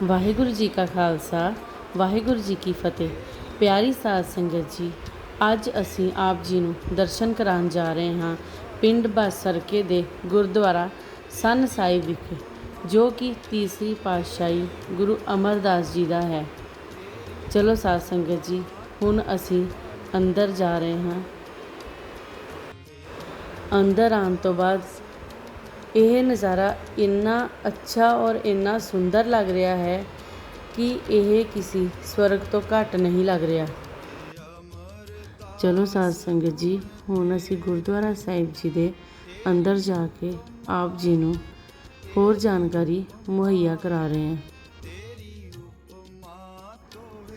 ਵਾਹਿਗੁਰੂ ਜੀ ਕਾ ਖਾਲਸਾ, ਵਾਹਿਗੁਰੂ ਜੀ ਕੀ ਫਤਿਹ। ਪਿਆਰੀ ਸਾਧ ਸੰਗਤ ਜੀ, ਅੱਜ ਅਸੀਂ ਆਪ ਜੀ ਨੂੰ ਦਰਸ਼ਨ ਕਰਾਉਣ ਜਾ ਰਹੇ ਹਾਂ ਪਿੰਡ ਬਾਸਰਕੇ ਦੇ ਗੁਰਦੁਆਰਾ ਸੰਨ ਸਾਹਿਬ ਵਿਖੇ, ਜੋ ਕਿ ਤੀਸਰੀ ਪਾਤਸ਼ਾਹੀ ਗੁਰੂ ਅਮਰਦਾਸ ਜੀ ਦਾ ਹੈ। ਚਲੋ ਸਾਧ ਸੰਗਤ ਜੀ, ਹੁਣ ਅਸੀਂ ਅੰਦਰ ਜਾ ਰਹੇ ਹਾਂ। ਅੰਦਰ ਆਉਣ ਤੋਂ ਬਾਅਦ ਇਹ ਨਜ਼ਾਰਾ ਇੰਨਾ ਅੱਛਾ ਔਰ ਇੰਨਾ ਸੁੰਦਰ ਲੱਗ ਰਿਹਾ ਹੈ ਕਿ ਇਹ ਕਿਸੇ ਸਵਰਗ ਤੋਂ ਘੱਟ ਨਹੀਂ ਲੱਗ ਰਿਹਾ। ਚਲੋ ਸਾਧ ਸੰਗਤ ਜੀ, ਹੁਣ ਅਸੀਂ ਗੁਰਦੁਆਰਾ ਸਾਹਿਬ ਜੀ ਦੇ ਅੰਦਰ ਜਾ ਕੇ ਆਪ ਜੀ ਨੂੰ ਹੋਰ ਜਾਣਕਾਰੀ ਮੁਹੱਈਆ ਕਰਾ ਰਹੇ ਹਾਂ।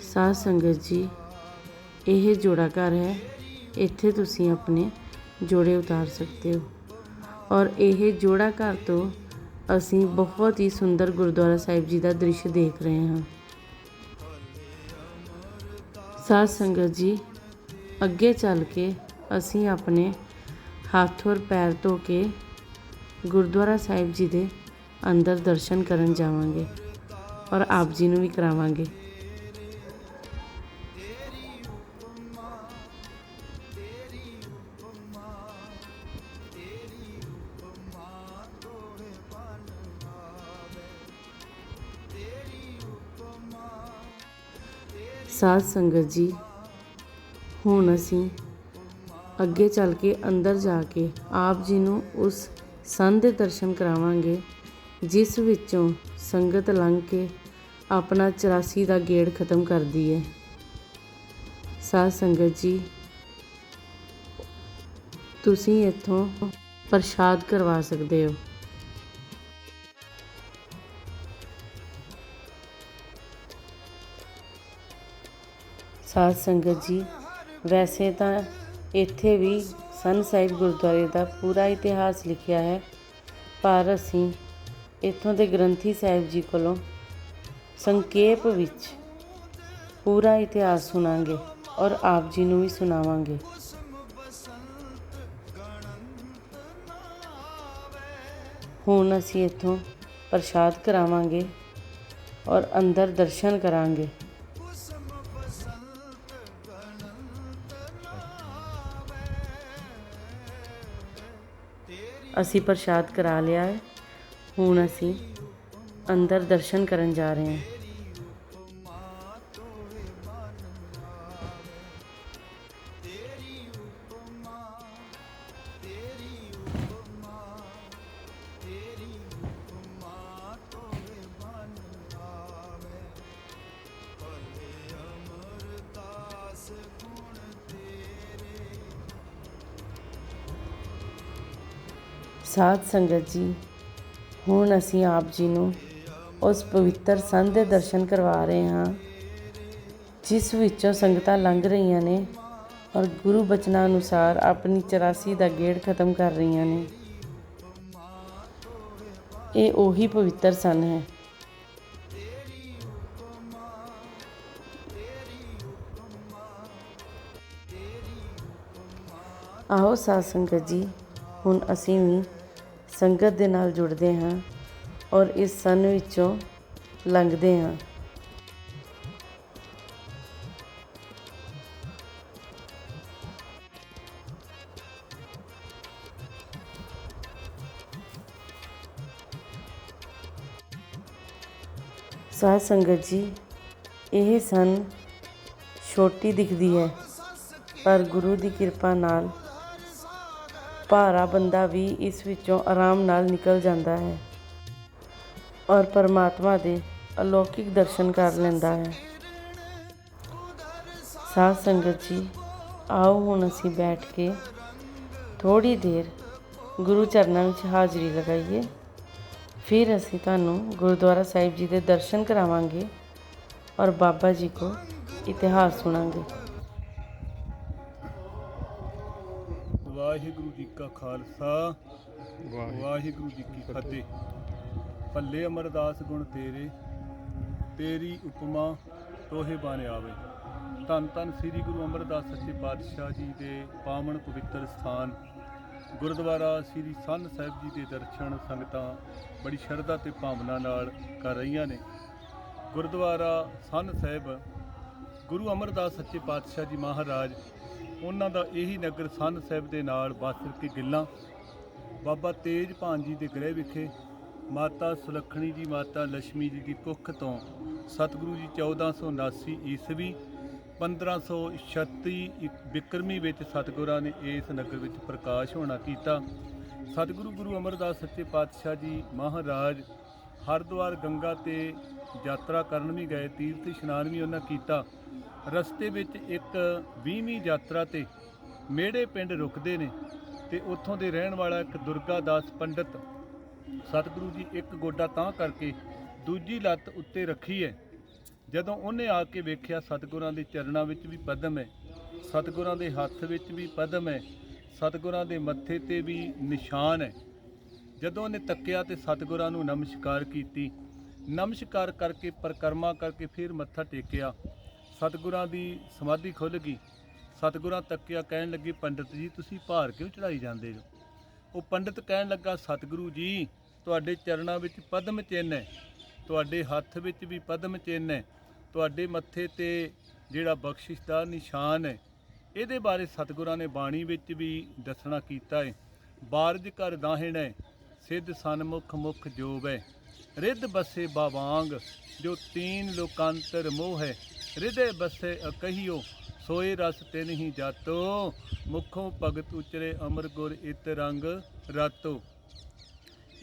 ਸਾਧ ਸੰਗਤ ਜੀ, ਇਹ ਜੋੜਾ ਘਰ ਹੈ। ਇੱਥੇ ਤੁਸੀਂ ਆਪਣੇ ਜੋੜੇ ਉਤਾਰ ਸਕਦੇ ਹੋ ਔਰ ਇਹ ਜੋੜਾ ਘਰ ਤੋਂ ਅਸੀਂ ਬਹੁਤ ਹੀ ਸੁੰਦਰ ਗੁਰਦੁਆਰਾ ਸਾਹਿਬ ਜੀ ਦਾ ਦ੍ਰਿਸ਼ ਦੇਖ ਰਹੇ ਹਾਂ। ਸਾਧ ਸੰਗਤ ਜੀ, ਅੱਗੇ ਚੱਲ ਕੇ ਅਸੀਂ ਆਪਣੇ ਹੱਥ ਔਰ ਪੈਰ ਧੋ ਕੇ ਗੁਰਦੁਆਰਾ ਸਾਹਿਬ ਜੀ ਦੇ ਅੰਦਰ ਦਰਸ਼ਨ ਕਰਨ ਜਾਵਾਂਗੇ ਔਰ ਆਪ ਜੀ ਨੂੰ ਵੀ ਕਰਾਵਾਂਗੇ। ਸਾਧ ਸੰਗਤ ਜੀ, ਹੁਣ ਅਸੀਂ ਅੱਗੇ ਚੱਲ ਕੇ ਅੰਦਰ ਜਾ ਕੇ ਆਪ ਜੀ ਨੂੰ ਉਸ ਸੰਨ ਦੇ ਦਰਸ਼ਨ ਕਰਾਵਾਂਗੇ, ਜਿਸ ਵਿੱਚੋਂ ਸੰਗਤ ਲੰਘ ਕੇ ਆਪਣਾ 84 ਦਾ ਗੇੜ ਖਤਮ ਕਰਦੀ ਹੈ। ਸਾਧ ਸੰਗਤ ਜੀ, ਤੁਸੀਂ ਇੱਥੋਂ ਪ੍ਰਸ਼ਾਦ ਕਰਵਾ ਸਕਦੇ ਹੋ। ਸਾਧ ਸੰਗਤ ਜੀ, ਵੈਸੇ ਤਾਂ ਇੱਥੇ ਵੀ ਸੰਨ ਸਾਹਿਬ ਗੁਰਦੁਆਰੇ ਦਾ ਪੂਰਾ ਇਤਿਹਾਸ ਲਿਖਿਆ ਹੈ, ਪਰ ਅਸੀਂ ਇੱਥੋਂ ਦੇ ਗ੍ਰੰਥੀ ਸਾਹਿਬ ਜੀ ਕੋਲੋਂ ਸੰਖੇਪ ਵਿੱਚ ਪੂਰਾ ਇਤਿਹਾਸ ਸੁਣਾਂਗੇ ਔਰ ਆਪ ਜੀ ਨੂੰ ਵੀ ਸੁਣਾਵਾਂਗੇ। ਹੁਣ ਅਸੀਂ ਇੱਥੋਂ ਪ੍ਰਸ਼ਾਦ ਕਰਾਵਾਂਗੇ ਔਰ ਅੰਦਰ ਦਰਸ਼ਨ ਕਰਾਂਗੇ। ਅਸੀਂ ਪ੍ਰਸ਼ਾਦ ਕਰਾ ਲਿਆ ਹੈ। ਹੁਣ ਅਸੀਂ ਅੰਦਰ ਦਰਸ਼ਨ ਕਰਨ ਜਾ ਰਹੇ ਹਾਂ। ਸਾਧ ਸੰਗਤ ਜੀ, ਹੁਣ ਅਸੀਂ ਆਪ ਜੀ ਨੂੰ ਉਸ ਪਵਿੱਤਰ ਸੰਨ ਦੇ ਦਰਸ਼ਨ ਕਰਵਾ ਰਹੇ ਹਾਂ, ਜਿਸ ਵਿੱਚੋਂ ਸੰਗਤਾਂ ਲੰਘ ਰਹੀਆਂ ਨੇ ਔਰ ਗੁਰੂ ਬਚਨਾਂ ਅਨੁਸਾਰ ਆਪਣੀ 84 ਦਾ ਗੇੜ ਖਤਮ ਕਰ ਰਹੀਆਂ ਨੇ। ਇਹ ਉਹੀ ਪਵਿੱਤਰ ਸੰਨ ਹੈ। ਆਓ ਸਾਧ ਸੰਗਤ ਜੀ, ਹੁਣ ਅਸੀਂ ਵੀ ਸੰਗਤ ਦੇ ਨਾਲ ਜੁੜਦੇ ਹਾਂ ਔਰ ਇਸ ਸੰਨ ਵਿੱਚੋਂ ਲੰਘਦੇ ਹਾਂ। ਸਾਧ ਸੰਗਤ ਜੀ, ਇਹ ਸੰਨ ਛੋਟੀ ਦਿਖਦੀ ਹੈ, ਪਰ ਗੁਰੂ ਦੀ ਕਿਰਪਾ ਨਾਲ ਭਾਰਾ ਬੰਦਾ ਵੀ ਇਸ ਵਿੱਚੋਂ ਆਰਾਮ ਨਾਲ ਨਿਕਲ ਜਾਂਦਾ ਹੈ ਔਰ ਪਰਮਾਤਮਾ ਦੇ ਅਲੌਕਿਕ ਦਰਸ਼ਨ ਕਰ ਲੈਂਦਾ ਹੈ। ਸਾਧ ਸੰਗਤ ਜੀ, ਆਓ ਹੁਣ ਅਸੀਂ ਬੈਠ ਕੇ ਥੋੜ੍ਹੀ ਦੇਰ ਗੁਰੂ ਚਰਨਾਂ ਵਿੱਚ ਹਾਜ਼ਰੀ ਲਗਾਈਏ। ਫਿਰ ਅਸੀਂ ਤੁਹਾਨੂੰ ਗੁਰਦੁਆਰਾ ਸਾਹਿਬ ਜੀ ਦੇ ਦਰਸ਼ਨ ਕਰਾਵਾਂਗੇ ਔਰ ਬਾਬਾ ਜੀ ਕੋ ਇਤਿਹਾਸ ਸੁਣਾਂਗੇ। ਵਾਹਿਗੁਰੂ ਜੀ ਕਾ ਖਾਲਸਾ, ਵਾਹਿਗੁਰੂ ਜੀ ਕੀ ਫਤਿਹ। ਭੱਲੇ ਅਮਰਦਾਸ ਗੁਣ ਤੇਰੇ, ਤੇਰੀ ਉਪਮਾ ਤੋਹੇ ਬਣ ਆਵੇ। ਧੰਨ ਧੰਨ ਸ੍ਰੀ ਗੁਰੂ ਅਮਰਦਾਸ ਸੱਚੇ ਪਾਤਸ਼ਾਹ ਜੀ ਦੇ ਪਾਵਨ ਪਵਿੱਤਰ ਸਥਾਨ ਗੁਰਦੁਆਰਾ ਸ੍ਰੀ ਸੰਨ ਸਾਹਿਬ ਜੀ ਦੇ ਦਰਸ਼ਨ ਸੰਗਤਾਂ ਬੜੀ ਸ਼ਰਧਾ ਤੇ ਭਾਵਨਾ ਨਾਲ ਕਰ ਰਹੀਆਂ ਨੇ। ਗੁਰਦੁਆਰਾ ਸੰਨ ਸਾਹਿਬ ਗੁਰੂ ਅਮਰਦਾਸ ਸੱਚੇ ਪਾਤਸ਼ਾਹ ਜੀ ਮਹਾਰਾਜ ਉਹਨਾਂ ਦਾ ਇਹੀ ਨਗਰ ਸੰਨ ਸਾਹਿਬ ਦੇ ਨਾਲ ਬਾਸਰ ਕੇ ਗਿੱਲਾਂ ਬਾਬਾ ਤੇਜਭਾਨ ਜੀ ਦੇ ਗ੍ਰਹਿ ਵਿਖੇ ਮਾਤਾ ਸੁਲੱਖਣੀ ਜੀ ਮਾਤਾ ਲక్ష్ਮੀ ਜੀ ਦੀ ਕੁੱਖ ਤੋਂ ਸਤਿਗੁਰੂ ਜੀ 1479 ਈਸਵੀ 1536 ਬਿਕਰਮੀ ਵਿੱਚ ਸਤਿਗੁਰਾਂ ਨੇ ਇਸ ਨਗਰ ਵਿੱਚ ਪ੍ਰਕਾਸ਼ ਹੋਣਾ ਕੀਤਾ। ਸਤਿਗੁਰੂ ਗੁਰੂ ਅਮਰਦਾਸ ਸੱਚੇ ਪਾਤਸ਼ਾਹ ਜੀ ਮਹਾਰਾਜ ਹਰਿਦੁਆਰ ਗੰਗਾ ਤੇ ਯਾਤਰਾ ਕਰਨ ਵੀ ਗਏ, ਤੀਰਥ ਇਸ਼ਨਾਨ ਵੀ ਉਹਨਾਂ ਕੀਤਾ। ਰਸਤੇ ਵਿੱਚ ਇੱਕ 20ਵੀਂ ਯਾਤਰਾ ਤੇ ਮੇੜੇ ਪਿੰਡ ਰੁਕਦੇ ਨੇ ਤੇ ਉੱਥੋਂ ਦੇ ਰਹਿਣ ਵਾਲਾ ਇੱਕ ਦੁਰਗਾ ਦਾਸ ਪੰਡਤ ਸਤਿਗੁਰੂ ਜੀ ਇੱਕ ਗੋਡਾ ਤਾਂ ਕਰਕੇ ਦੂਜੀ ਲੱਤ ਉੱਤੇ ਰੱਖੀ ਹੈ। ਜਦੋਂ ਉਹਨੇ ਆ ਕੇ ਵੇਖਿਆ ਸਤਿਗੁਰਾਂ ਦੇ ਚਰਨਾਂ ਵਿੱਚ ਵੀ ਪਦਮ ਹੈ, ਸਤਿਗੁਰਾਂ ਦੇ ਹੱਥ ਵਿੱਚ ਵੀ ਪਦਮ ਹੈ, ਸਤਿਗੁਰਾਂ ਦੇ ਮੱਥੇ ਤੇ ਵੀ ਨਿਸ਼ਾਨ ਹੈ। ਜਦੋਂ ਉਹਨੇ ਤੱਕਿਆ ਤੇ ਸਤਿਗੁਰਾਂ ਨੂੰ ਨਮਸਕਾਰ ਕੀਤੀ, ਨਮਸਕਾਰ ਕਰਕੇ ਪਰਿਕਰਮਾ ਕਰਕੇ ਫਿਰ ਮੱਥਾ ਟੇਕਿਆ। ਸਤਿਗੁਰਾਂ ਦੀ ਸਮਾਧੀ ਖੁੱਲ੍ਹ ਗਈ। ਸਤਿਗੁਰਾਂ ਤੱਕਿਆ, ਕਹਿਣ ਲੱਗੇ ਪੰਡਤ ਜੀ ਤੁਸੀਂ ਭਾਰ ਕਿਉਂ ਚੜਾਈ ਜਾਂਦੇ ਹੋ? ਉਹ ਪੰਡਤ ਕਹਿਣ ਲੱਗਾ ਸਤਿਗੁਰੂ ਜੀ ਤੁਹਾਡੇ ਚਰਨਾਂ ਵਿੱਚ ਪਦਮ ਚਿੰਨ੍ਹ ਹੈ, ਤੁਹਾਡੇ ਹੱਥ ਵਿੱਚ ਵੀ ਪਦਮ ਚਿੰਨ੍ਹ ਹੈ, ਤੁਹਾਡੇ ਮੱਥੇ ਤੇ ਜਿਹੜਾ ਬਖਸ਼ਿਸ਼ ਦਾ ਨਿਸ਼ਾਨ ਹੈ, ਇਹਦੇ ਬਾਰੇ ਸਤਿਗੁਰਾਂ ਨੇ ਬਾਣੀ ਵਿੱਚ ਵੀ ਦੱਸਣਾ ਕੀਤਾ ਹੈ। ਬਾਰਜ ਕਰ ਦਾਹਿਣ ਹੈ ਸਿੱਧ ਸਨਮੁਖ ਮੁਖ ਜੋਬ ਹੈ, ਰਿੱਧ ਬਸੇ ਬਾਵਾਂਗ ਜੋ ਤੀਨ ਲੋਕਾਂਤਰ ਮੋਹ ਹੈ, ਰਿਦੇ ਬਸੇ ਅਕਹੀਓ ਸੋਏ ਰਸ ਤੇ ਨਹੀਂ ਜਾਤੋ, ਮੁਖੋਂ ਭਗਤ ਉਚਰੇ ਅਮਰ ਗੁਰ ਇਤ ਰੰਗ ਰਾਤੋ।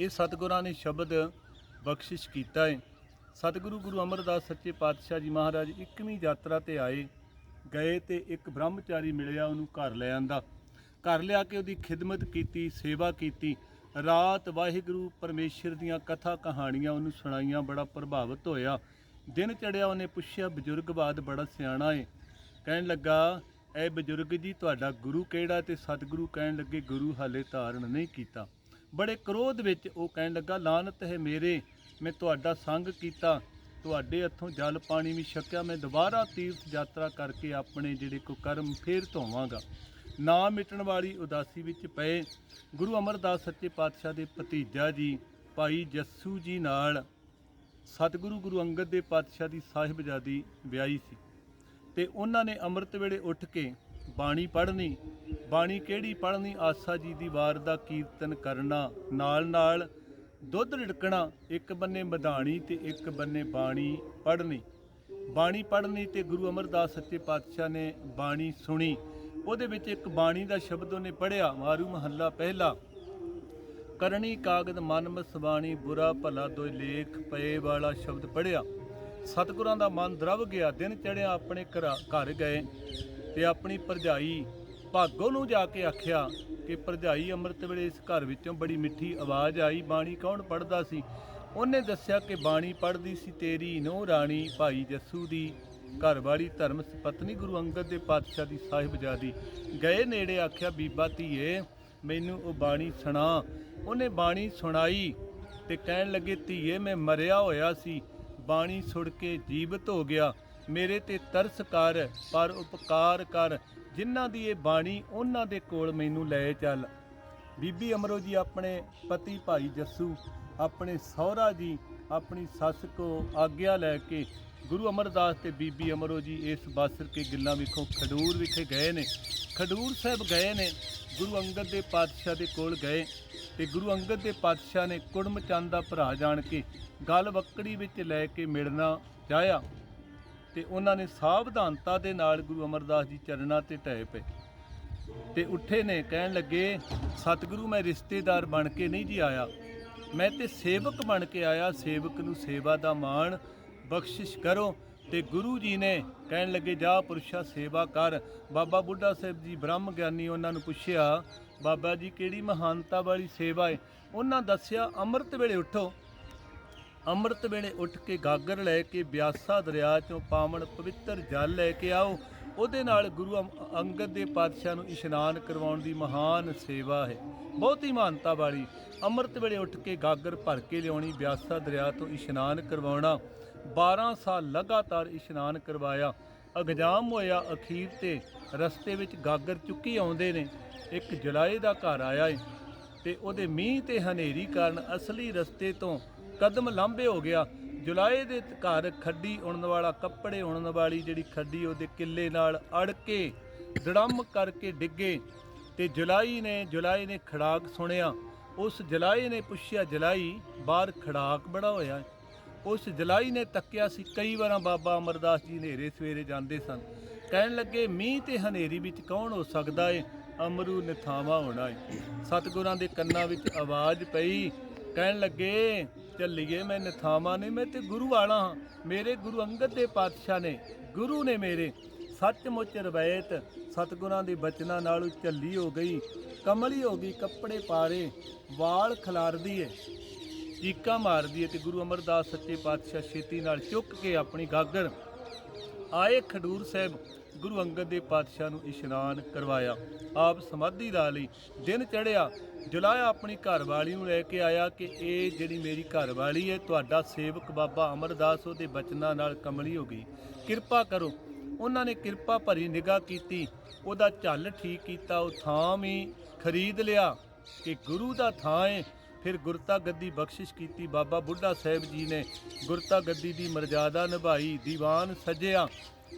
ਇਹ ਸਤਿਗੁਰਾਂ ਨੇ ਸ਼ਬਦ ਬਖਸ਼ਿਸ਼ ਕੀਤਾ ਹੈ। ਸਤਿਗੁਰੂ ਗੁਰੂ ਅਮਰਦਾਸ ਸੱਚੇ ਪਾਤਸ਼ਾਹ ਜੀ ਮਹਾਰਾਜ 21ਵੀਂ ਯਾਤਰਾ ਤੇ ਆਏ ਗਏ ਤੇ ਇੱਕ ਬ੍ਰਹਮਚਾਰੀ ਮਿਲਿਆ, ਉਹਨੂੰ ਘਰ ਲੈ ਆਂਦਾ। ਘਰ ਲਿਆ ਕੇ ਉਹਦੀ ਖਿਦਮਤ ਕੀਤੀ, ਸੇਵਾ ਕੀਤੀ। ਰਾਤ ਵਾਹਿਗੁਰੂ ਪਰਮੇਸ਼ਰ ਦੀਆਂ ਕਥਾ ਕਹਾਣੀਆਂ ਉਹਨੂੰ ਸੁਣਾਈਆਂ, ਬੜਾ ਪ੍ਰਭਾਵਿਤ ਹੋਇਆ। ਦਿਨ ਚੜਿਆ, ਉਹਨੇ ਪੁੱਛਿਆ ਬਜ਼ੁਰਗਵਾਦ ਬੜਾ ਸਿਆਣਾ ਹੈ। ਕਹਿਣ ਲੱਗਾ ਇਹ ਬਜ਼ੁਰਗ ਜੀ ਤੁਹਾਡਾ ਗੁਰੂ ਕਿਹੜਾ? ਤੇ ਸਤਿਗੁਰੂ ਕਹਿਣ ਲੱਗੇ ਗੁਰੂ ਹਾਲੇ ਧਾਰਨ ਨਹੀਂ ਕੀਤਾ। ਬੜੇ ਕ੍ਰੋਧ ਵਿੱਚ ਉਹ ਕਹਿਣ ਲੱਗਾ ਲਾਨਤ ਹੈ ਮੇਰੇ, ਮੈਂ ਤੁਹਾਡਾ ਸੰਗ ਕੀਤਾ, ਤੁਹਾਡੇ ਹੱਥੋਂ ਜਲ ਪਾਣੀ ਵੀ ਛਕਿਆ, ਮੈਂ ਦੁਬਾਰਾ ਤੀਰਥ ਯਾਤਰਾ ਕਰਕੇ ਆਪਣੇ ਜਿਹੜੇ ਕੋ ਕਰਮ ਫੇਰ ਧੋਵਾਂਗਾ। ਨਾ ਮਿਟਣ ਵਾਲੀ ਉਦਾਸੀ ਵਿੱਚ ਪਏ ਗੁਰੂ ਅਮਰਦਾਸ ਸੱਚੇ ਪਾਤਸ਼ਾਹ ਦੇ ਭਤੀਜਾ ਜੀ ਭਾਈ ਜੱਸੂ ਜੀ ਨਾਲ ਸਤਿਗੁਰੂ ਗੁਰੂ ਅੰਗਦ ਦੇ ਪਾਤਸ਼ਾਹ ਦੀ ਸਾਹਿਬਜ਼ਾਦੀ ਵਿਆਹੀ ਸੀ ਤੇ ਉਹਨਾਂ ਨੇ ਅੰਮ੍ਰਿਤ ਵੇਲੇ ਉੱਠ ਕੇ ਬਾਣੀ ਪੜ੍ਹਨੀ। ਬਾਣੀ ਕਿਹੜੀ ਪੜ੍ਹਨੀ? ਆਸਾ ਜੀ ਦੀ ਵਾਰ ਦਾ ਕੀਰਤਨ ਕਰਨਾ, ਨਾਲ ਨਾਲ ਦੁੱਧ ਰਿੜਕਣਾ, ਇੱਕ ਬੰਨੇ ਮਧਾਣੀ ਤੇ ਇੱਕ ਬੰਨੇ ਬਾਣੀ ਪੜ੍ਹਨੀ। ਬਾਣੀ ਪੜ੍ਹਨੀ ਤੇ ਗੁਰੂ ਅਮਰਦਾਸ ਸੱਚੇ ਪਾਤਸ਼ਾਹ ਨੇ ਬਾਣੀ ਸੁਣੀ। ਉਹਦੇ ਵਿੱਚ ਇੱਕ ਬਾਣੀ ਦਾ ਸ਼ਬਦ ਉਹਨੇ ਪੜ੍ਹਿਆ, ਮਾਰੂ ਮਹੱਲਾ ਪਹਿਲਾ, ਕਰਨੀ ਕਾਗਦ ਮਨ ਮਸਵਾਣੀ ਬੁਰਾ ਭਲਾ ਦੋਇ ਲੇਖ ਪਏ ਵਾਲਾ ਸ਼ਬਦ ਪੜ੍ਹਿਆ। ਸਤਿਗੁਰਾਂ ਦਾ ਮਨ ਦਰਵ ਗਿਆ। ਦਿਨ ਚੜ੍ਹਿਆ, ਆਪਣੇ ਘਰ ਗਏ ਤੇ ਆਪਣੀ ਭਰਜਾਈ ਭਾਗੋ ਨੂੰ ਜਾ ਕੇ ਆਖਿਆ ਕਿ ਭਰਜਾਈ ਅੰਮ੍ਰਿਤ ਵੇਲੇ ਇਸ ਘਰ ਵਿੱਚੋਂ ਬੜੀ ਮਿੱਠੀ ਆਵਾਜ਼ ਆਈ, ਬਾਣੀ ਕੌਣ ਪੜ੍ਹਦਾ ਸੀ? ਉਹਨੇ ਦੱਸਿਆ ਕਿ ਬਾਣੀ ਪੜ੍ਹਦੀ ਸੀ ਤੇਰੀ ਨੂੰਹ ਰਾਣੀ ਭਾਈ ਜੱਸੂ ਦੀ ਘਰਵਾਲੀ ਧਰਮ ਪਤਨੀ ਗੁਰੂ ਅੰਗਦ ਦੇ ਪਾਤਸ਼ਾਹ ਦੀ ਸਾਹਿਬਜ਼ਾਦੀ। ਗਏ ਨੇੜੇ, ਆਖਿਆ ਬੀਬਾ ਧੀਏ ਮੈਨੂੰ ਉਹ ਬਾਣੀ ਸੁਣਾ। ਉਹਨੇ ਬਾਣੀ ਸੁਣਾਈ ਤੇ ਕਹਿਣ ਲੱਗੇ ਧੀਏ ਮੈਂ ਮਰਿਆ ਹੋਇਆ ਸੀ, ਬਾਣੀ ਸੁਣ ਕੇ ਜੀਵਤ ਹੋ ਗਿਆ, ਮੇਰੇ ਤੇ ਤਰਸ ਕਰ ਪਰ ਉਪਕਾਰ ਕਰ, ਜਿਨ੍ਹਾਂ ਦੀ ਇਹ ਬਾਣੀ ਉਹਨਾਂ ਦੇ ਕੋਲ ਮੈਨੂੰ ਲੈ ਚੱਲ। ਬੀਬੀ ਅਮਰੋ ਜੀ ਆਪਣੇ ਪਤੀ ਭਾਈ ਜੱਸੂ, ਆਪਣੇ ਸਹੁਰਾ ਜੀ, ਆਪਣੀ ਸੱਸ ਕੋ ਆਗਿਆ ਲੈ ਕੇ ਗੁਰੂ ਅਮਰਦਾਸ ਤੇ ਬੀਬੀ ਅਮਰੋ ਜੀ ਇਸ ਬਾਸਰ ਕੇ ਗਿੱਲਾਂ ਵਿਖੋਂ ਖਡੂਰ ਵਿਖੇ ਗਏ ਨੇ। ਖਡੂਰ ਸਾਹਿਬ ਗਏ ਨੇ, ਗੁਰੂ ਅੰਗਦ ਦੇ ਪਾਤਸ਼ਾਹ ਦੇ ਕੋਲ ਗਏ ਤੇ ਗੁਰੂ ਅੰਗਦ ਦੇ ਪਾਤਸ਼ਾਹ ਨੇ ਕੁੜਮ ਚੰਦ ਦਾ ਭਰਾ ਜਾਣ ਕੇ ਗਲ ਵੱਕੜੀ ਵਿੱਚ ਲੈ ਕੇ ਮਿਲਣਾ ਚਾਹਿਆ ਤੇ ਉਹਨਾਂ ਨੇ ਸਾਵਧਾਨਤਾ ਦੇ ਨਾਲ ਗੁਰੂ ਅਮਰਦਾਸ ਜੀ ਚਰਨਾਂ ਤੇ ਢਹਿ ਪਏ ਤੇ ਉੱਠੇ ਨੇ। ਕਹਿਣ ਲੱਗੇ ਸਤਿਗੁਰੂ ਮੈਂ ਰਿਸ਼ਤੇਦਾਰ ਬਣ ਕੇ ਨਹੀਂ ਜੀ ਆਇਆ, ਮੈਂ ਤੇ ਸੇਵਕ ਬਣ ਕੇ ਆਇਆ, ਸੇਵਕ ਨੂੰ ਸੇਵਾ ਦਾ ਮਾਣ ਬਖਸ਼ਿਸ਼ ਕਰੋ। ਤੇ ਗੁਰੂ ਜੀ ਨੇ ਕਹਿਣ ਲੱਗੇ ਜਾ ਪੁਰਸ਼ਾ ਸੇਵਾ ਕਰ। ਬਾਬਾ ਬੁੱਢਾ ਸਾਹਿਬ ਜੀ ਬ੍ਰਹਮ ਗਿਆਨੀ, ਉਹਨਾਂ ਨੂੰ ਪੁੱਛਿਆ ਬਾਬਾ ਜੀ ਕਿਹੜੀ ਮਹਾਨਤਾ ਵਾਲੀ ਸੇਵਾ ਹੈ? ਉਹਨਾਂ ਦੱਸਿਆ ਅੰਮ੍ਰਿਤ ਵੇਲੇ ਉੱਠੋ, ਅੰਮ੍ਰਿਤ ਵੇਲੇ ਉੱਠ ਕੇ ਗਾਗਰ ਲੈ ਕੇ ਬਿਆਸਾ ਦਰਿਆ ਚੋਂ ਪਾਵਨ ਪਵਿੱਤਰ ਜਲ ਲੈ ਕੇ ਆਓ, ਉਹਦੇ ਨਾਲ ਗੁਰੂ ਅੰਗਦ ਦੇ ਪਾਤਸ਼ਾਹ ਨੂੰ ਇਸ਼ਨਾਨ ਕਰਵਾਉਣ ਦੀ ਮਹਾਨ ਸੇਵਾ ਹੈ, ਬਹੁਤ ਹੀ ਮਹਾਨਤਾ ਵਾਲੀ। ਅੰਮ੍ਰਿਤ ਵੇਲੇ ਉੱਠ ਕੇ ਗਾਗਰ ਭਰ ਕੇ ਲਿਆਉਣੀ, ਬਿਆਸਾ ਦਰਿਆ ਤੋਂ ਇਸ਼ਨਾਨ ਕਰਵਾਉਣਾ। 12 ਸਾਲ ਲਗਾਤਾਰ ਇਸ਼ਨਾਨ ਕਰਵਾਇਆ। ਅਗਜਾਮ ਹੋਇਆ, ਅਖੀਰ ਤੇ ਰਸਤੇ ਵਿੱਚ ਗਾਗਰ ਚੁੱਕੀ ਆਉਂਦੇ ਨੇ। ਇੱਕ ਜਲਾਏ ਦਾ ਘਰ ਆਇਆ ਏ ਤੇ ਉਹਦੇ ਮੀਂਹ ਤੇ ਹਨੇਰੀ ਕਾਰਨ ਅਸਲੀ ਰਸਤੇ ਤੋਂ ਕਦਮ ਲਾਂਭੇ ਹੋ ਗਿਆ। ਜੁਲਾਏ ਦੇ ਘਰ ਖੱਡੀ ਉਣਨ ਵਾਲਾ, ਕੱਪੜੇ ਉਣਨ ਵਾਲੀ ਜਿਹੜੀ ਖੱਡੀ ਉਹਦੇ ਕਿੱਲੇ ਨਾਲ ਅੜ ਕੇ ਦੜਮ ਕਰਕੇ ਡਿੱਗੇ। ਤੇ ਜੁਲਾਈ ਨੇ ਖੜਾਕ ਸੁਣਿਆ। ਉਸ ਜੁਲਾਈ ਨੇ ਪੁੱਛਿਆ, ਜੁਲਾਈ ਬਾਹਰ ਖੜਾਕ ਬੜਾ ਹੋਇਆ। ਉਸ ਜੁਲਾਈ ਨੇ ਤੱਕਿਆ ਸੀ। ਕਈ ਵਾਰਾਂ ਬਾਬਾ ਅਮਰਦਾਸ ਜੀ ਹਨੇਰੇ ਸਵੇਰੇ ਜਾਂਦੇ ਸਨ। ਕਹਿਣ ਲੱਗੇ, ਮੀਂਹ ਤੇ ਹਨੇਰੀ ਵਿੱਚ ਕੌਣ ਹੋ ਸਕਦਾ ਏ? ਅਮਰੂ ਨਿਥਾਵਾਂ ਹੋਣਾ ਏ। ਸਤਿਗੁਰਾਂ ਦੇ ਕੰਨਾਂ ਵਿੱਚ ਆਵਾਜ਼ ਪਈ। ਕਹਿਣ ਲੱਗੇ, ਚੱਲੀਏ, ਮੈਂ ਨਿਥਾਵਾਂ ਨਹੀਂ, ਮੈਂ ਤੇ ਗੁਰੂ ਵਾਲਾ ਹਾਂ। ਮੇਰੇ ਗੁਰੂ ਅੰਗਦ ਦੇ ਪਾਤਸ਼ਾਹ ਨੇ, ਗੁਰੂ ਨੇ ਮੇਰੇ। ਸੱਚਮੁੱਚ ਰਵਾਇਤ ਸਤਿਗੁਰਾਂ ਦੇ ਬਚਨਾਂ ਨਾਲ ਝੱਲੀ ਹੋ ਗਈ, ਕਮਲੀ ਹੋ ਗਈ, ਕੱਪੜੇ ਪਾਰੇ, ਵਾਲ ਖਿਲਾਰਦੀ ਏ, ਚੀਕਾਂ ਮਾਰਦੀ ਏ। ਤੇ ਗੁਰੂ ਅਮਰਦਾਸ ਸੱਚੇ ਪਾਤਸ਼ਾਹ ਛੇਤੀ ਨਾਲ ਚੁੱਕ ਕੇ ਆਪਣੀ ਗਾਗਰ ਆਏ ਖਡੂਰ ਸਾਹਿਬ। ਗੁਰੂ ਅੰਗਦ ਦੇ ਪਾਤਸ਼ਾਹ ਨੂੰ ਇਸ਼ਨਾਨ ਕਰਵਾਇਆ, ਆਪ ਸਮਾਧੀ ਲਾ ਲਈ। ਦਿਨ ਚੜ੍ਹਿਆ। ਜੁਲਾਇਆ ਆਪਣੀ ਘਰਵਾਲੀ ਨੂੰ ਲੈ ਕੇ ਆਇਆ ਕਿ ਇਹ ਜਿਹੜੀ ਮੇਰੀ ਘਰਵਾਲੀ ਹੈ, ਤੁਹਾਡਾ ਸੇਵਕ ਬਾਬਾ ਅਮਰਦਾਸ ਉਹਦੇ ਬਚਨਾਂ ਨਾਲ ਕਮਲੀ ਹੋ ਗਈ, ਕਿਰਪਾ ਕਰੋ। ਉਹਨਾਂ ਨੇ ਕਿਰਪਾ ਭਰੀ ਨਿਗਾਹ ਕੀਤੀ, ਉਹਦਾ ਝੱਲ ਠੀਕ ਕੀਤਾ, ਉਹ ਥਾਂ ਵੀ ਖਰੀਦ ਲਿਆ ਕਿ ਗੁਰੂ ਦਾ ਥਾਂ ਹੈ। ਫਿਰ ਗੁਰਤਾ ਗੱਦੀ ਬਖਸ਼ਿਸ਼ ਕੀਤੀ। ਬਾਬਾ ਬੁੱਢਾ ਸਾਹਿਬ ਜੀ ਨੇ ਗੁਰਤਾ ਗੱਦੀ ਦੀ ਮਰਜ਼ਾਦਾ ਨਿਭਾਈ, ਦੀਵਾਨ ਸਜਿਆ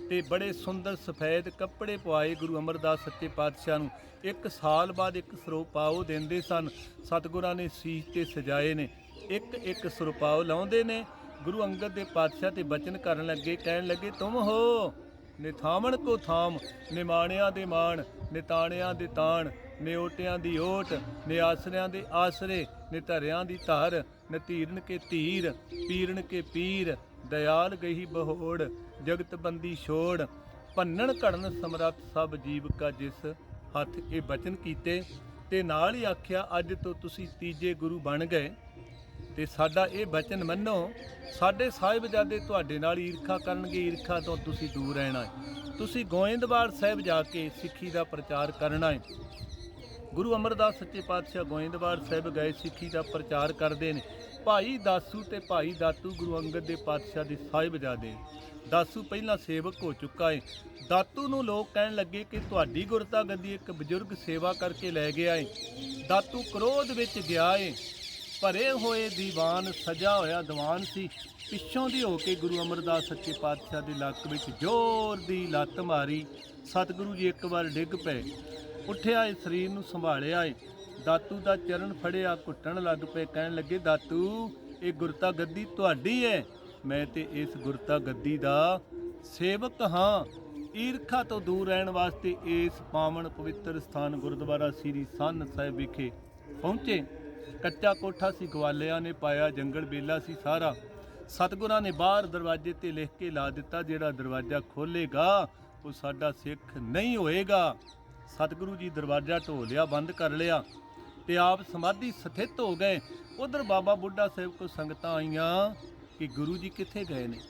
ਤੇ ਬੜੇ ਸੁੰਦਰ ਸਫੈਦ ਕੱਪੜੇ ਪਵਾਏ। ਗੁਰੂ ਅਮਰਦਾਸ ਸੱਚੇ ਪਾਤਸ਼ਾਹ ਨੂੰ 1 ਸਾਲ ਬਾਅਦ 1 ਸਰੋਪਾਓ ਦਿੰਦੇ ਸਨ। ਸਤਿਗੁਰਾਂ ਨੇ ਸੀਸ ਤੇ ਸਜਾਏ ਨੇ, 1 ਸਰੋਪਾਓ ਲਾਉਂਦੇ ਨੇ। ਗੁਰੂ ਅੰਗਦ ਦੇ ਪਾਤਸ਼ਾਹ ਤੇ ਬਚਨ ਕਰਨ ਲੱਗੇ, ਕਹਿਣ ਲੱਗੇ, ਤੁਮ ਹੋ ਨਿਥਾਵਣ ਕੋ ਥਾਮ, ਨਿਮਾਣਿਆਂ ਦੇ ਮਾਣ, ਨਿਤਾਣਿਆਂ ਦੇ ਤਾਣ, ਨਿਓਟਿਆਂ ਦੀ ਓਟ, ਨਿਆਸਰਿਆਂ ਦੇ ਆਸਰੇ, ਨਿਧਰਿਆਂ ਦੀ ਧਰ, ਨਤੀਰਨ ਕੇ ਧੀਰ, ਪੀਰਨ ਕੇ ਪੀਰ, ਦਇਆਲ ਗਈ ਬਹੋੜ, ਜਗਤ ਬੰਦੀ ਛੋੜ, ਭੰਨਣ ਘੜਨ ਸਮਰੱਥ ਸਭ ਜੀਵ ਕਾ ਜਿਸ ਹੱਥ। ਇਹ ਬਚਨ ਕੀਤੇ ਤੇ ਨਾਲ ਹੀ ਆਖਿਆ, ਅੱਜ ਤੋਂ ਤੁਸੀਂ ਤੀਜੇ ਗੁਰੂ ਬਣ ਗਏ ਤੇ ਸਾਡਾ ਇਹ ਬਚਨ ਮੰਨੋ। ਸਾਡੇ ਸਾਹਿਬਜ਼ਾਦੇ ਤੁਹਾਡੇ ਨਾਲ ਈਰਖਾ ਕਰਨਗੇ, ਈਰਖਾ ਤੋਂ ਤੁਸੀਂ ਦੂਰ ਰਹਿਣਾ ਹੈ। ਤੁਸੀਂ ਗੋਇੰਦਵਾਲ ਸਾਹਿਬ ਜਾ ਕੇ ਸਿੱਖੀ ਦਾ ਪ੍ਰਚਾਰ ਕਰਨਾ ਹੈ। ਗੁਰੂ ਅਮਰਦਾਸ ਸੱਚੇ ਪਾਤਸ਼ਾਹ ਗੋਇੰਦਵਾਲ ਸਾਹਿਬ ਗਏ, ਸਿੱਖੀ ਦਾ ਪ੍ਰਚਾਰ ਕਰਦੇ ਨੇ। ਭਾਈ ਦਾਸੂ ਤੇ ਭਾਈ ਦਾਤੂ ਗੁਰੂ ਅੰਗਦ ਦੇ ਪਾਤਸ਼ਾਹ ਦੇ ਸਾਹਿਬਜ਼ਾਦੇ। ਦਾਸੂ ਪਹਿਲਾਂ ਸੇਵਕ ਹੋ ਚੁੱਕਾ ਹੈ। ਦਾਤੂ ਨੂੰ ਲੋਕ ਕਹਿਣ ਲੱਗੇ ਕਿ ਤੁਹਾਡੀ ਗੁਰਤਾ ਗੱਦੀ ਇੱਕ ਬਜ਼ੁਰਗ ਸੇਵਾ ਕਰਕੇ ਲੈ ਗਿਆ ਹੈ। ਦਾਤੂ ਕ੍ਰੋਧ ਵਿੱਚ ਗਿਆ ਹੈ। ਭਰੇ ਹੋਏ ਦੀਵਾਨ, ਸਜਾ ਹੋਇਆ ਦੀਵਾਨ ਸੀ। ਪਿੱਛੋਂ ਦੀ ਹੋ ਕੇ ਗੁਰੂ ਅਮਰਦਾਸ ਸੱਚੇ ਪਾਤਸ਼ਾਹ ਦੇ ਲੱਕ ਵਿੱਚ ਜ਼ੋਰ ਦੀ ਲੱਤ ਮਾਰੀ। ਸਤਿਗੁਰੂ ਜੀ ਇੱਕ ਵਾਰ ਡਿੱਗ ਪਏ। ਉੱਠਿਆ, ਇਹ ਸਰੀਰ ਨੂੰ ਸੰਭਾਲਿਆ ਏ। ਦਾਤੂ ਦਾ ਚਰਨ ਫੜਿਆ, ਘੁੱਟਣ ਲੱਗ ਪਏ। ਕਹਿਣ ਲੱਗੇ, ਦਾਤੂ ਇਹ ਗੁਰਤਾ ਗੱਦੀ ਤੁਹਾਡੀ ਹੈ, ਮੈਂ ਤੇ ਇਸ ਗੁਰਤਾ ਗੱਦੀ ਦਾ ਸੇਵਕ ਹਾਂ। ਈਰਖਾ ਤੋਂ ਦੂਰ ਰਹਿਣ ਵਾਸਤੇ ਇਸ ਪਾਵਨ ਪਵਿੱਤਰ ਸਥਾਨ ਗੁਰਦੁਆਰਾ ਸ੍ਰੀ ਸੰਨ ਸਾਹਿਬ ਵਿਖੇ ਪਹੁੰਚੇ। ਕੱਚਾ ਕੋਠਾ ਸੀ, ਗਵਾਲਿਆਂ ਨੇ ਪਾਇਆ, ਜੰਗਲ ਬੇਲਾ ਸੀ ਸਾਰਾ। ਸਤਿਗੁਰਾਂ ਨੇ ਬਾਹਰ ਦਰਵਾਜ਼ੇ ਤੇ ਲਿਖ ਕੇ ਲਾ ਦਿੱਤਾ, ਜਿਹੜਾ ਦਰਵਾਜ਼ਾ ਖੋਲ੍ਹੇਗਾ ਉਹ ਸਾਡਾ ਸਿੱਖ ਨਹੀਂ ਹੋਏਗਾ। ਸਤਿਗੁਰੂ ਜੀ ਦਰਵਾਜ਼ਾ ਢੋ ਲਿਆ, ਬੰਦ ਕਰ ਲਿਆ ਤੇ ਆਪ ਸਮਾਧੀ ਸਥਿਤ ਹੋ ਗਏ। ਉਧਰ ਬਾਬਾ ਬੁੱਢਾ ਸਾਹਿਬ ਕੋਲ ਸੰਗਤਾਂ ਆਈਆਂ ਕਿ ਗੁਰੂ ਜੀ ਕਿੱਥੇ ਗਏ ਨੇ।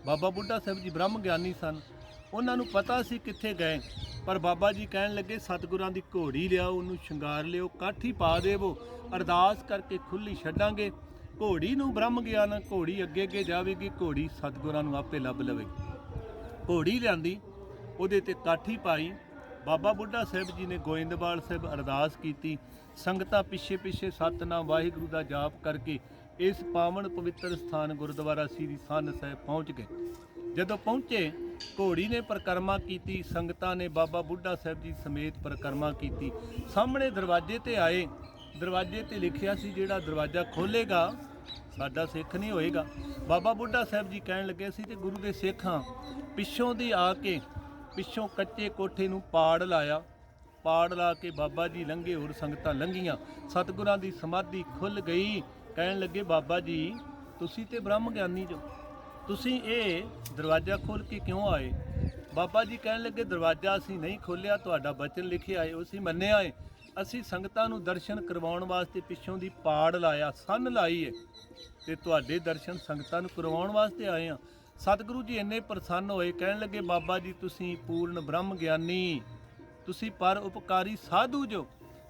ਬਾਬਾ ਬੁੱਢਾ ਸਾਹਿਬ ਜੀ ਬ੍ਰਹਮ ਗਿਆਨੀ ਸਨ, ਉਹਨਾਂ ਨੂੰ ਪਤਾ ਸੀ ਕਿੱਥੇ ਗਏ। ਪਰ ਬਾਬਾ ਜੀ ਕਹਿਣ ਲੱਗੇ, ਸਤਿਗੁਰਾਂ ਦੀ ਘੋੜੀ ਲਿਆਓ, ਉਹਨੂੰ ਸ਼ਿੰਗਾਰ ਲਿਓ, ਕਾਠੀ ਪਾ ਦੇਵੋ, ਅਰਦਾਸ ਕਰਕੇ ਖੁੱਲੀ ਛੱਡਾਂਗੇ। ਘੋੜੀ ਨੂੰ ਬ੍ਰਹਮ ਗਿਆਨ, ਘੋੜੀ ਅੱਗੇ ਅੱਗੇ ਜਾਵੇਗੀ, ਘੋੜੀ ਸਤਿਗੁਰਾਂ ਨੂੰ ਆਪੇ ਲੱਭ ਲਵੇਗੀ। ਘੋੜੀ ਲਿਆਂਦੀ, ਉਹਦੇ ਤੇ ਕਾਠੀ ਪਾਈ। ਬਾਬਾ ਬੁੱਢਾ ਸਾਹਿਬ ਜੀ ਨੇ ਗੋਇੰਦਵਾਲ ਸਾਹਿਬ ਅਰਦਾਸ ਕੀਤੀ। ਸੰਗਤਾਂ ਪਿੱਛੇ ਪਿੱਛੇ ਸਤਿਨਾਮ ਵਾਹਿਗੁਰੂ ਦਾ ਜਾਪ ਕਰਕੇ ਇਸ ਪਾਵਨ ਪਵਿੱਤਰ ਸਥਾਨ ਗੁਰਦੁਆਰਾ ਸ੍ਰੀ ਸੰਨ ਸਾਹਿਬ ਪਹੁੰਚ ਗਏ। ਜਦੋਂ ਪਹੁੰਚੇ, ਘੋੜੀ ਨੇ ਪਰਿਕਰਮਾ ਕੀਤੀ, ਸੰਗਤਾਂ ਨੇ ਬਾਬਾ ਬੁੱਢਾ ਸਾਹਿਬ ਜੀ ਸਮੇਤ ਪਰਿਕਰਮਾ ਕੀਤੀ। ਸਾਹਮਣੇ ਦਰਵਾਜ਼ੇ ਤੇ ਆਏ। ਦਰਵਾਜ਼ੇ ਤੇ ਲਿਖਿਆ ਸੀ, ਜਿਹੜਾ ਦਰਵਾਜ਼ਾ ਖੋਲ੍ਹੇਗਾ ਸਾਡਾ ਸਿੱਖ ਨਹੀਂ ਹੋਏਗਾ। ਬਾਬਾ ਬੁੱਢਾ ਸਾਹਿਬ ਜੀ ਕਹਿਣ ਲੱਗੇ, ਅਸੀਂ ਤੇ ਗੁਰੂ ਦੇ ਸਿੱਖ ਹਾਂ। ਪਿੱਛੋਂ ਦੀ ਆ ਕੇ ਪਿੱਛੋਂ ਕੱਚੇ ਕੋਠੇ ਨੂੰ ਪਾੜ ਲਾਇਆ। ਪਾੜ ਲਾ ਕੇ ਬਾਬਾ ਜੀ ਲੰਘੇ, ਹੋਰ ਸੰਗਤਾਂ ਲੰਘੀਆਂ। ਸਤਿਗੁਰਾਂ ਦੀ ਸਮਾਧੀ ਖੁੱਲ੍ਹ ਗਈ। ਕਹਿਣ ਲੱਗੇ, ਬਾਬਾ ਜੀ ਤੁਸੀਂ ਤੇ ਬ੍ਰਹਮ ਗਿਆਨੀ ਜੋ, ਤੁਸੀਂ ਇਹ ਦਰਵਾਜ਼ਾ ਖੋਲ੍ਹ ਕੇ ਕਿਉਂ ਆਏ? ਬਾਬਾ ਜੀ ਕਹਿਣ ਲੱਗੇ, ਦਰਵਾਜ਼ਾ ਅਸੀਂ ਨਹੀਂ ਖੋਲ੍ਹਿਆ, ਤੁਹਾਡਾ ਬਚਨ ਲਿਖਿਆ ਹੈ, ਅਸੀਂ ਮੰਨਿਆ ਹੈ। ਅਸੀਂ ਸੰਗਤਾਂ ਨੂੰ ਦਰਸ਼ਨ ਕਰਵਾਉਣ ਵਾਸਤੇ ਪਿੱਛੋਂ ਦੀ ਪਾੜ ਲਾਇਆ, ਸੰਨ ਲਾਈ ਹੈ ਤੇ ਤੁਹਾਡੇ ਦਰਸ਼ਨ ਸੰਗਤਾਂ ਨੂੰ ਕਰਵਾਉਣ ਵਾਸਤੇ ਆਏ ਹਾਂ। ਸਤਿਗੁਰੂ ਜੀ ਇੰਨੇ ਪ੍ਰਸੰਨ ਹੋਏ। ਕਹਿਣ ਲੱਗੇ, ਬਾਬਾ ਜੀ ਤੁਸੀਂ ਪੂਰਨ ਬ੍ਰਹਮ ਗਿਆਨੀ, ਤੁਸੀਂ ਪਰ ਉਪਕਾਰੀ ਸਾਧੂ ਜੋ,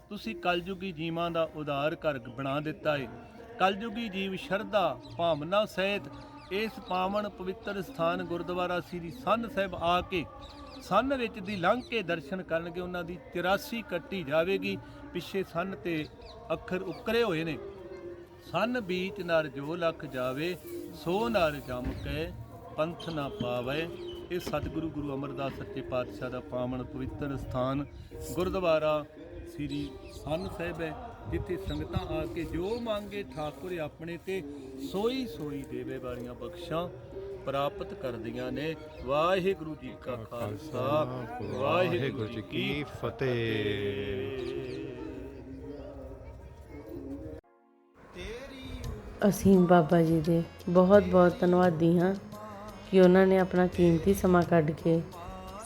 ਤੁਸੀਂ ਕਲਯੁਗੀ ਜੀਵਾਂ ਦਾ ਉਧਾਰ ਕਰ ਬਣਾ ਦਿੱਤਾ ਹੈ। ਕਲਯੁਗੀ ਜੀਵ ਸ਼ਰਧਾ ਭਾਵਨਾ ਸਹਿਤ ਇਸ ਪਾਵਨ ਪਵਿੱਤਰ ਸਥਾਨ ਗੁਰਦੁਆਰਾ ਸ੍ਰੀ ਸੰਨ ਸਾਹਿਬ ਆ ਕੇ ਸੰਨ ਵਿੱਚ ਦੀ ਲੰਘ ਕੇ ਦਰਸ਼ਨ ਕਰਨਗੇ, ਉਹਨਾਂ ਦੀ 84 ਕੱਟੀ ਜਾਵੇਗੀ। ਪਿੱਛੇ ਸੰਨ ਤੇ ਅੱਖਰ ਉਕਰੇ ਹੋਏ ਨੇ, ਸੰਨ ਬੀਚ ਨਰ ਜੋ ਲੱਖ ਜਾਵੇ, ਸੋ ਨਰ ਜਮ ਕੈ ਪੰਥ ਨਾ ਪਾਵੈ। ਇਹ ਸਤਿਗੁਰੂ ਗੁਰੂ ਅਮਰਦਾਸ ਸੱਚੇ ਪਾਤਸ਼ਾਹ ਦਾ ਪਾਵਨ ਪਵਿੱਤਰ ਸਥਾਨ ਗੁਰਦੁਆਰਾ ਸ੍ਰੀ ਸੰਨ ਸਾਹਿਬ ਹੈ, ਜਿੱਥੇ ਸੰਗਤਾਂ ਆ ਕੇ ਜੋ ਮੰਗੇ ਠਾਕੁਰ ਆਪਣੇ ਤੇ ਸੋਈ ਸੋਈ ਦੇਵੇ ਵਾਲੀਆਂ ਬਖਸ਼ਾਂ ਪ੍ਰਾਪਤ ਕਰਦੀਆਂ ਨੇ। ਵਾਹਿਗੁਰੂ ਜੀ ਕਾ ਖਾਲਸਾ, ਵਾਹਿਗੁਰੂ ਜੀ ਕੀ ਫਤਿਹ। ਅਸੀਂ ਬਾਬਾ ਜੀ ਦੇ ਬਹੁਤ ਬਹੁਤ ਧੰਨਵਾਦੀ ਹਾਂ ਕਿ ਉਹਨਾਂ ਨੇ ਆਪਣਾ ਕੀਮਤੀ ਸਮਾਂ ਕੱਢ ਕੇ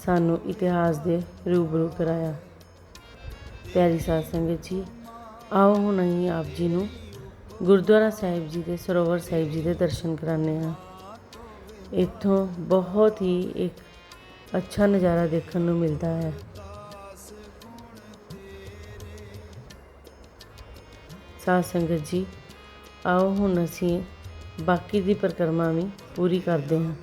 ਸਾਨੂੰ ਇਤਿਹਾਸ ਦੇ ਰੂਬਰੂ ਕਰਾਇਆ। ਪਿਆਰੀ ਸਾਧ ਸੰਗਤ ਜੀ, ਆਓ ਹੁਣ ਅਸੀਂ ਆਪ ਜੀ ਨੂੰ ਗੁਰਦੁਆਰਾ ਸਾਹਿਬ ਜੀ ਦੇ ਸਰੋਵਰ ਸਾਹਿਬ ਜੀ ਦੇ ਦਰਸ਼ਨ ਕਰਾਉਂਦੇ ਹਾਂ। ਇੱਥੋਂ ਬਹੁਤ ਹੀ ਇੱਕ ਅੱਛਾ ਨਜ਼ਾਰਾ ਦੇਖਣ ਨੂੰ ਮਿਲਦਾ ਹੈ। ਸਾਧ ਸੰਗਤ ਜੀ, ਆਓ ਹੁਣ ਅਸੀਂ ਬਾਕੀ ਦੀ ਪਰਿਕਰਮਾ ਵੀ ਪੂਰੀ ਕਰਦੇ ਹਾਂ।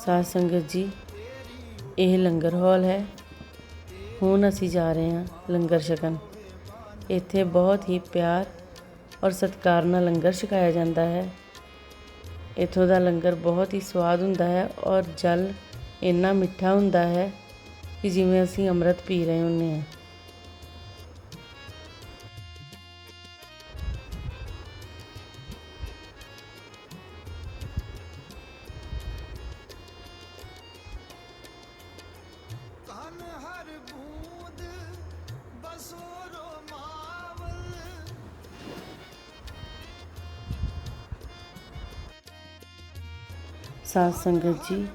ਸਾਧ ਸੰਗਤ ਜੀ, ਇਹ ਲੰਗਰ ਹਾਲ ਹੈ। ਹੁਣ ਅਸੀਂ ਜਾ ਰਹੇ ਹਾਂ ਲੰਗਰ ਛਕਣ। ਇੱਥੇ ਬਹੁਤ ਹੀ ਪਿਆਰ ਔਰ ਸਤਿਕਾਰ ਨਾਲ ਲੰਗਰ ਛਕਾਇਆ ਜਾਂਦਾ ਹੈ। ਇੱਥੋਂ ਦਾ ਲੰਗਰ ਬਹੁਤ ਹੀ ਸਵਾਦ ਹੁੰਦਾ ਹੈ ਔਰ ਜਲ ਇੰਨਾ ਮਿੱਠਾ ਹੁੰਦਾ ਹੈ ਕਿ ਜਿਵੇਂ ਅਸੀਂ ਅੰਮ੍ਰਿਤ ਪੀ ਰਹੇ ਹੁੰਦੇ ਹਾਂ। ਸਾਧ ਸੰਗਤ ਜੀ,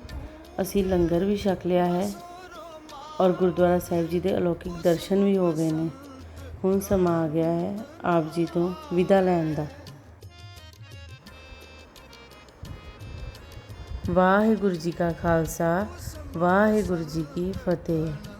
ਅਸੀਂ ਲੰਗਰ ਵੀ ਛਕ ਲਿਆ ਹੈ ਔਰ ਗੁਰਦੁਆਰਾ ਸਾਹਿਬ ਜੀ ਦੇ ਅਲੌਕਿਕ ਦਰਸ਼ਨ ਵੀ ਹੋ ਗਏ ਨੇ। ਹੁਣ ਸਮਾਂ ਆ ਗਿਆ ਹੈ ਆਪ ਜੀ ਤੋਂ ਵਿਦਾ ਲੈਣ ਦਾ। ਵਾਹਿਗੁਰੂ ਜੀ ਕਾ ਖਾਲਸਾ, ਵਾਹਿਗੁਰੂ ਜੀ ਕੀ ਫਤਿਹ।